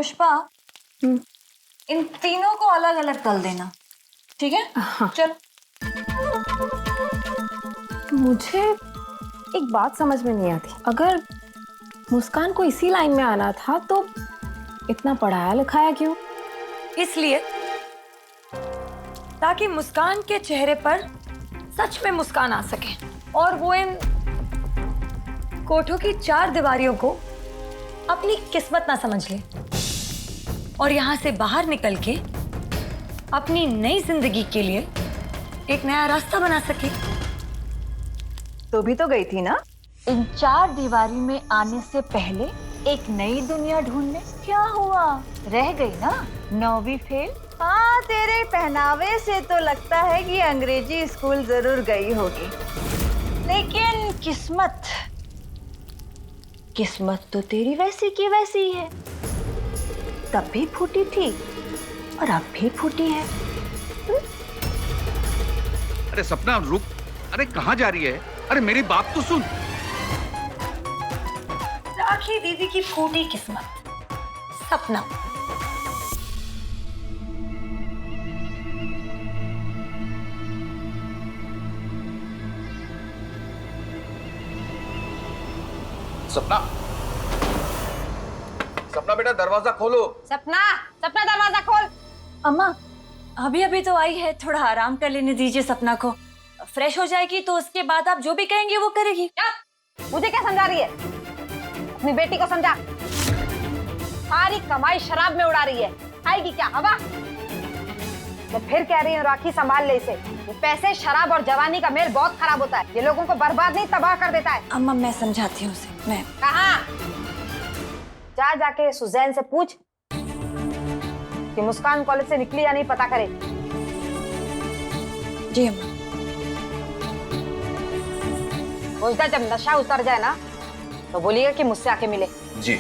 पुष्पा, इन तीनों को अलग अलग तल देना, ठीक है? हाँ। चल। मुझे एक बात समझ में नहीं आती, अगर मुस्कान को इसी लाइन में आना था तो इतना पढ़ाया लिखाया क्यों? इसलिए ताकि मुस्कान के चेहरे पर सच में मुस्कान आ सके और वो इन कोठों की चार दीवारियों को अपनी किस्मत ना समझ ले और यहां से बाहर निकल के अपनी नई जिंदगी के लिए एक नया रास्ता बना सके। तो भी तो गई थी ना इन चार दीवारी में आने से पहले एक नई दुनिया ढूंढने। क्या हुआ, रह गई ना 9वीं फेल? हाँ, तेरे पहनावे से तो लगता है कि अंग्रेजी स्कूल जरूर गई होगी। लेकिन किस्मत तो तेरी वैसी की वैसी ही है। तब भी फूटी थी और अब भी फूटी है। अरे सपना रुक, अरे कहाँ जा रही है? अरे मेरी बात तो सुन। राखी दीदी की फूटी किस्मत, सपना। सपना, सपना बेटा दरवाजा खोलो। सपना, सपना दरवाजा खोल। अम्मा, अभी अभी तो आई है, थोड़ा आराम कर लेने दीजिए सपना को। फ्रेश हो जाएगी तो उसके बाद आप जो भी कहेंगे वो करेगी। मुझे क्या समझा रही है? अपनी बेटी को समझा। सारी कमाई शराब में उड़ा रही है, खाएगी क्या हवा? मैं फिर कह रही हूँ राखी संभाल ले इसे। ये पैसे, शराब और जवानी का मेल बहुत खराब होता है। ये लोगों को बर्बाद नहीं तबाह कर देता है। अम्मा मैं समझाती हूँ उसे। मैं कहाँ? जा जाके सुजैन से पूछ कि मुस्कान कॉलेज से निकली या नहीं, पता करे। जी अम्मा। बोलता जब नशा उतर जाए ना तो बोलिएगा कि मुझसे आके मिले। जी।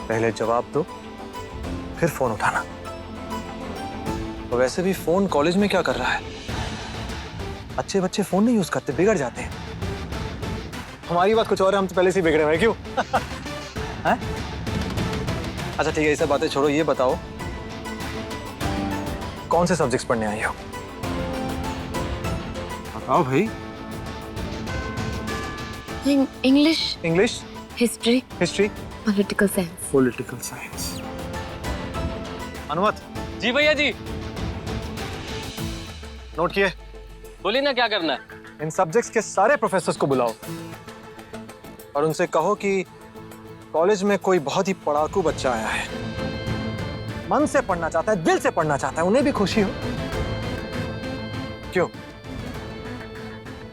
पहले जवाब दो, फिर फोन उठाना। तो वैसे भी फोन कॉलेज में क्या कर रहा है? अच्छे बच्चे फोन नहीं यूज करते, बिगड़ जाते हैं। हमारी बात कुछ और है, हम तो पहले से ही बिगड़े हुए हैं, क्यों? हैं? अच्छा ठीक है, ये सब बातें छोड़ो, ये बताओ कौन से सब्जेक्ट्स पढ़ने आई हो? बताओ भाई। English, English, history, history, political science. Political science. अनुमत, जी भैया जी। नोट किए? बोलिए ना क्या करना है। इन सब्जेक्ट्स के सारे प्रोफेसर्स को बुलाओ और उनसे कहो कि कॉलेज में कोई बहुत ही पढ़ाकू बच्चा आया है, मन से पढ़ना चाहता है, दिल से पढ़ना चाहता है, उन्हें भी खुशी हो। क्यों?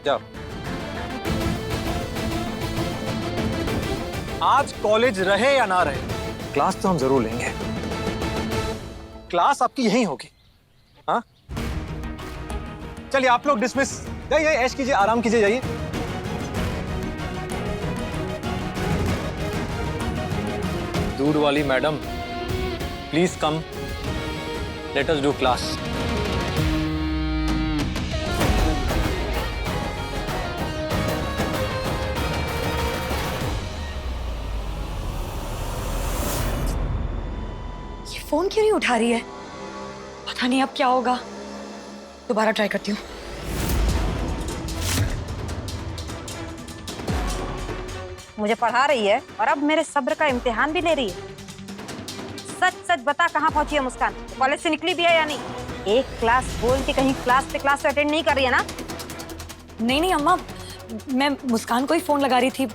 जाओ। आज कॉलेज रहे या ना रहे, क्लास तो हम जरूर लेंगे। क्लास आपकी यहीं होगी। हाँ, चलिए आप लोग डिसमिस। जाइए, ऐश कीजिए, आराम कीजिए, जाइए। दूर वाली madam, please come, let us do class. Phone क्यों नहीं उठा रही है? पता नहीं अब क्या होगा। दोबारा ट्राई करती हूँ। मुझे पढ़ा रही है और अब मेरे सब्र का इम्तिहान भी ले रही है। सच सच बता, कहाँ पहुंची है मुस्कान? कॉलेज से निकली भी है या नहीं? एक क्लास बोल के कहीं क्लास पे अटेंड नहीं कर रही है ना? नहीं अम्मा, मैं मुस्कान को ही फोन लगा रही थी,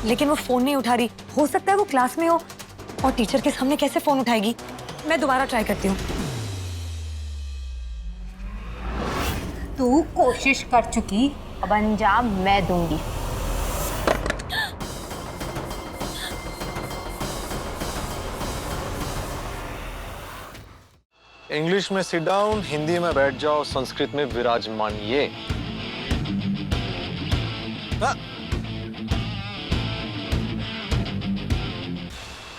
लेकिन वो फोन नहीं उठा रही। हो सकता है वो क्लास में हो और टीचर के सामने कैसे फोन उठाएगी। मैं दोबारा ट्राई करती हूँ। तू कोशिश कर चुकी, अब अंजाम मैं दूंगी। इंग्लिश में सिट डाउन, हिंदी में बैठ जाओ, संस्कृत में विराजमान ये।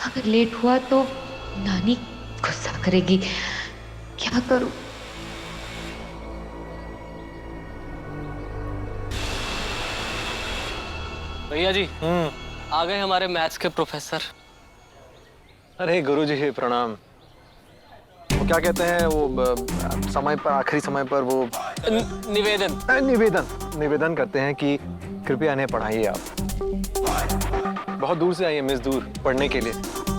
अगर लेट हुआ तो नानी गुस्सा करेगी। क्या करूं? भैया जी आ गए हमारे मैथ्स के प्रोफेसर। अरे गुरुजी प्रणाम। वो क्या कहते हैं वो समय पर, आखिरी समय पर वो निवेदन करते हैं कि कृपया इन्हें पढ़ाइए। आप बहुत दूर से आई है मिस, दूर पढ़ने के लिए,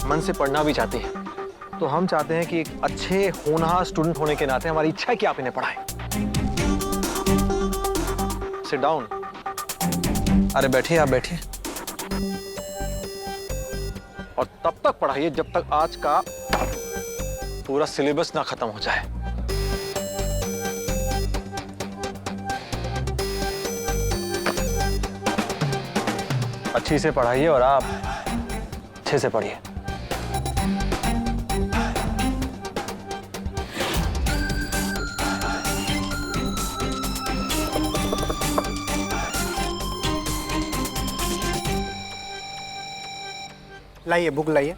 मन से पढ़ना भी चाहती है। तो हम चाहते हैं कि एक अच्छे होनहार स्टूडेंट होने के नाते हमारी इच्छा है कि आप इन्हें पढ़ाएं। Sit down. अरे बैठिए, आप बैठिए और तब तक पढ़ाइए जब तक आज का पूरा सिलेबस ना खत्म हो जाए। अच्छी से पढ़ाइए और आप अच्छे से पढ़िए। लाइए, बुक लाइए।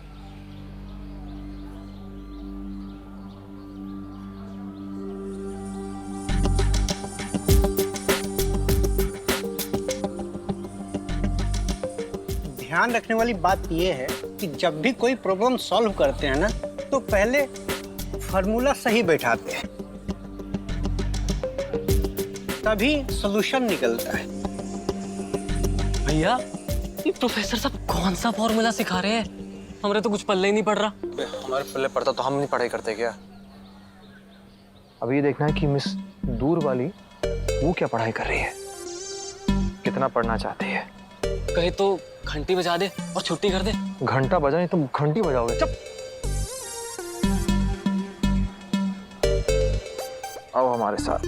ध्यान रखने वाली बात यह है कि जब भी कोई प्रॉब्लम सॉल्व करते हैं ना, तो पहले फॉर्मूला सही बैठाते हैं, तभी सॉल्यूशन निकलता है। भैया ये प्रोफेसर साहब कौन सा फॉर्मूला सिखा रहे हैं? हमारे तो कुछ पल्ले ही नहीं पड़ रहा। हमारे पल्ले पड़ता तो हम नहीं पढ़ाई करते क्या? अब ये देखना है कि मिस दूर वाली वो क्या पढ़ाई कर रही है, कितना पढ़ना चाहती है। कहे तो घंटी बजा दे और छुट्टी कर दे। घंटा बजा नहीं तुम घंटी बजाओगे? चुप। आओ हमारे साथ।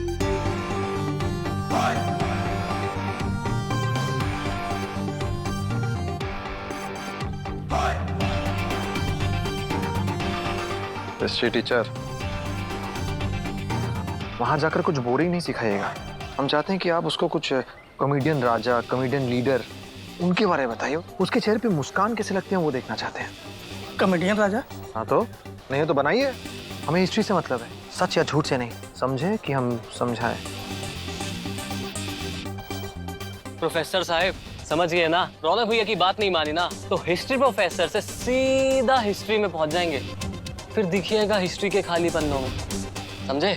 हिस्ट्री टीचर, वहां जाकर कुछ बोरिंग नहीं सिखाइएगा। हम चाहते हैं कि आप उसको कुछ कॉमेडियन राजा, कॉमेडियन लीडर, उनके बारे में बताइए। उसके चेहरे पे मुस्कान कैसे लगते हैं वो देखना चाहते हैं। कॉमेडियन राजा? हाँ तो नहीं तो बनाइए। हमें हिस्ट्री से मतलब है, सच या झूठ से नहीं। समझे कि हम समझाएं। प्रोफेसर साहब समझ गए ना? रौनक भैया की बात नहीं मानी ना तो हिस्ट्री प्रोफेसर से सीधा हिस्ट्री में पहुंच जाएंगे, फिर दिखिएगा हिस्ट्री के खाली पन्नों में। समझे?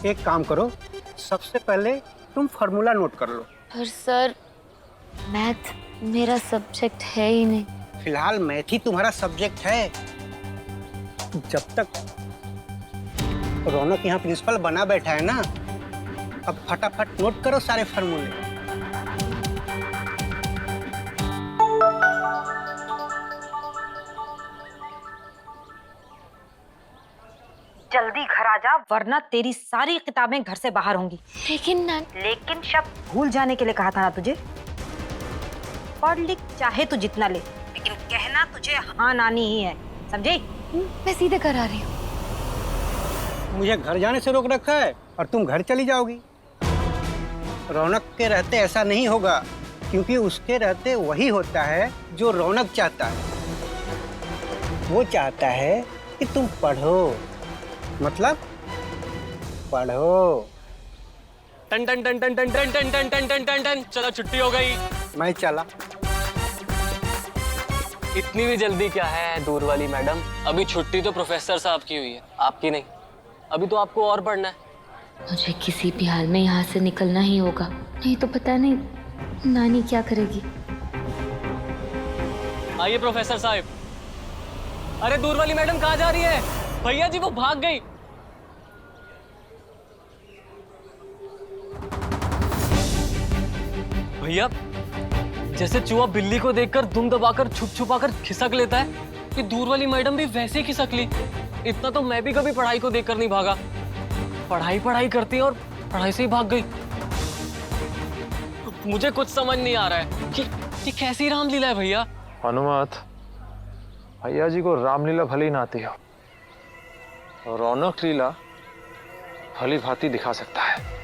एक काम करो, सबसे पहले तुम फॉर्मूला नोट कर लो। पर सर मैथ मेरा सब्जेक्ट है ही नहीं। फिलहाल मैथ ही तुम्हारा सब्जेक्ट है। जब तक रौनक यहाँ प्रिंसिपल बना बैठा है ना, अब फटाफट नोट करो सारे फॉर्मूले। जल्दी घर आ जा, वरना तेरी सारी किताबें घर से बाहर होंगी। लेकिन शब्द भूल जाने के लिए कहा था ना तुझे। पढ़ लिख चाहे तू जितना ले, लेकिन कहना तुझे हाँ नानी ही है, समझे? मैं सीधे घर आ रही हूँ। मुझे घर जाने से रोक रखा है और तुम घर चली जाओगी। रौनक के रहते ऐसा नहीं होगा, क्योंकि उसके रहते वही होता है जो रौनक चाहता है। वो चाहता है कि तुम पढ़ो, मतलब पढ़ो। टन टन टन टन टन टन टन टन टन टन टन टन। चलो छुट्टी हो गई। मैं चला। इतनी भी जल्दी क्या है दूर वाली मैडम? अभी छुट्टी तो प्रोफेसर साहब की हुई है, आपकी नहीं। अभी तो आपको और पढ़ना है। मुझे किसी भी हाल में यहाँ से निकलना ही होगा, नहीं तो पता नहीं नानी क्या करेगी। आइए प्रोफेसर साहब। अरे दूर वाली मैडम कहाँ जा रही है? भैया जी वो भाग गई। भैया जैसे चूहा बिल्ली को देखकर दुम दबाकर छुप छुपाकर खिसक लेता है, कि दूर वाली मैडम भी वैसे ही खिसक ली। इतना तो मैं भी कभी पढ़ाई को देखकर नहीं भागा। पढ़ाई करती है और पढ़ाई से ही भाग गई। मुझे कुछ समझ नहीं आ रहा है कि कैसी रामलीला है भैया। हनुमत, भैया जी को रामलीला भले ही ना आती हो, रौनक लीला भली भांति दिखा सकता है।